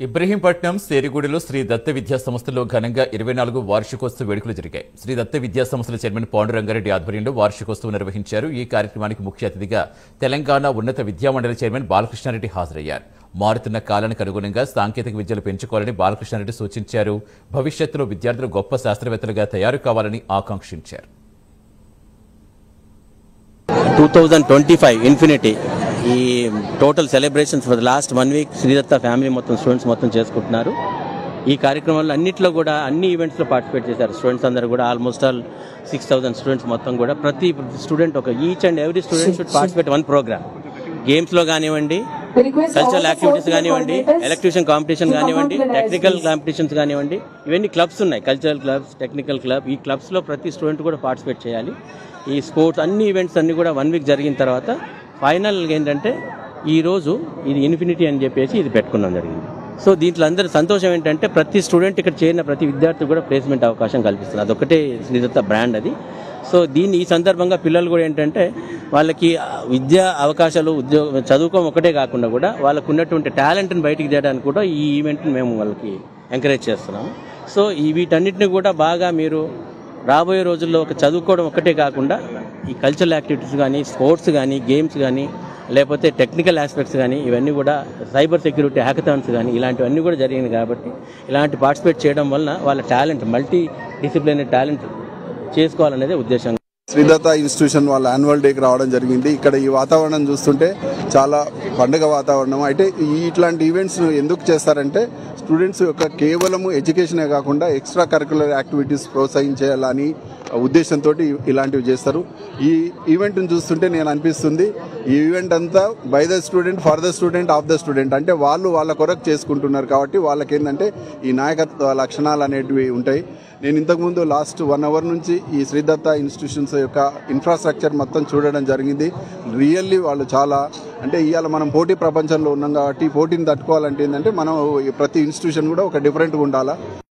ఇబ్రహీంపట్నం సేరిగూడలో శ్రీ దత్త విద్యా సంస్థలో ఘనంగా 24 వార్షికోత్సవ వేడుకలు జరిగాయి. శ్రీ దత్త విద్యా సంస్థల చైర్మన్ పాండురంగారెడ్డి ఆధ్వర్యంలో వార్షికోత్సవం నిర్వహించారు. ఈ కార్యక్రమానికి ముఖ్య అతిథిగా తెలంగాణ ఉన్నత విద్యామండలి చైర్మన్ బాలకృష్ణారెడ్డి హాజరయ్యారు. మారుతున్న కాలానికి అనుగుణంగా సాంకేతిక విద్యలు పెంచుకోవాలని బాలకృష్ణారెడ్డి సూచించారు. భవిష్యత్తులో విద్యార్థులు గొప్ప శాస్త్రవేత్తలుగా తయారు కావాలని ఆకాంక్షించారు. 2025 ఇన్ఫినిటీ ఈ total celebrations for the last 1 week Sridatta family మొత్తం స్టూడెంట్స్ మొత్తం చేసుకుంటున్నారు. ఈ కార్యక్రమంలో అన్నింటిలో కూడా అన్ని ఈవెంట్స్లో పార్టిసిపేట్ చేశారు. స్టూడెంట్స్ అందరూ కూడా ఆల్మోస్ట్ ఆల్ 6,000 స్టూడెంట్స్ మొత్తం కూడా ప్రతి student each and every student should participate one program. గేమ్స్లో కానివ్వండి, కల్చరల్ యాక్టివిటీస్ కానివ్వండి, ఎలక్ట్రిషన్ కాంపిటీషన్ కానివ్వండి, టెక్నికల్ కాంపిటీషన్స్ కానివ్వండి, ఇవన్నీ క్లబ్స్ ఉన్నాయి. కల్చరల్ క్లబ్స్, టెక్నికల్ క్లబ్, ఈ క్లబ్స్లో ప్రతి స్టూడెంట్ కూడా పార్టిసిపేట్ చేయాలి. ఈ స్పోర్ట్స్ అన్ని ఈవెంట్స్ అన్ని కూడా 1 వీక్ జరిగిన తర్వాత ఫైనల్గా ఏంటంటే ఈరోజు ఇది ఇన్ఫినిటీ అని చెప్పేసి ఇది పెట్టుకున్నాం జరిగింది. సో దీంట్లో అందరి సంతోషం ఏంటంటే ప్రతి స్టూడెంట్ ఇక్కడ చేరిన ప్రతి విద్యార్థి కూడా ప్లేస్మెంట్ అవకాశం కల్పిస్తుంది. అదొకటే శ్రీదత్త బ్రాండ్ అది. సో దీన్ని ఈ సందర్భంగా పిల్లలు కూడా ఏంటంటే వాళ్ళకి విద్యా అవకాశాలు చదువుకోవడం ఒకటే కాకుండా కూడా వాళ్ళకు ఉన్నటువంటి టాలెంట్ని బయటికి తీయడానికి కూడా ఈ ఈవెంట్ని మేము వాళ్ళకి ఎంకరేజ్ చేస్తున్నాము. సో వీటన్నిటిని కూడా బాగా మీరు రాబోయే రోజుల్లో చదువుకోవడం ఒకటే కాకుండా ఈ కల్చరల్ యాక్టివిటీస్ కానీ, స్పోర్ట్స్ కానీ, గేమ్స్ కానీ, లేకపోతే టెక్నికల్ ఆస్పెక్ట్స్ కానీ, ఇవన్నీ కూడా సైబర్ సెక్యూరిటీ హ్యాకథాన్స్ కానీ ఇలాంటివన్నీ కూడా జరిగింది. కాబట్టి ఇలాంటి పార్టిసిపేట్ చేయడం వలన వాళ్ళ టాలెంట్ మల్టీ డిసిప్లినరీ టాలెంట్ చేసుకోవాలనేదే ఉద్దేశం. శ్రీదత్త ఇన్స్టిట్యూషన్ వాళ్ళ యాన్యువల్ డేకి రావడం జరిగింది. ఇక్కడ ఈ వాతావరణం చూస్తుంటే చాలా పండుగ వాతావరణం. అయితే ఇట్లాంటి ఈవెంట్స్ ఎందుకు చేస్తారంటే స్టూడెంట్స్ యొక్క కేవలం ఎడ్యుకేషనే కాకుండా ఎక్స్ట్రా కరిక్యులర్ యాక్టివిటీస్ ప్రోత్సహించాలని ఉద్దేశంతో ఇలాంటివి చేస్తారు. ఈ ఈవెంట్ని చూస్తుంటే నేను అనిపిస్తుంది ఈ ఈవెంట్ అంతా by the student for the student of the student, అంటే వాళ్ళు వాళ్ళ కొరకు చేసుకుంటున్నారు. కాబట్టి వాళ్ళకి ఏంటంటే ఈ నాయకత్వ లక్షణాలు అనేటివి ఉంటాయి. నేను ఇంతకుముందు లాస్ట్ 1 అవర్ నుంచి ఈ శ్రీదత్త ఇన్స్టిట్యూషన్స్ యొక్క ఇన్ఫ్రాస్ట్రక్చర్ మొత్తం చూడడం జరిగింది. రియల్లీ వాళ్ళు చాలా అంటే ఇవాళ మనం పోటీ ప్రపంచంలో ఉన్నాం కాబట్టి పోటీని తట్టుకోవాలంటే ఏంటంటే మనం ప్రతి ఇన్స్టిట్యూషన్ కూడా ఒక డిఫరెంట్గా ఉండాలా.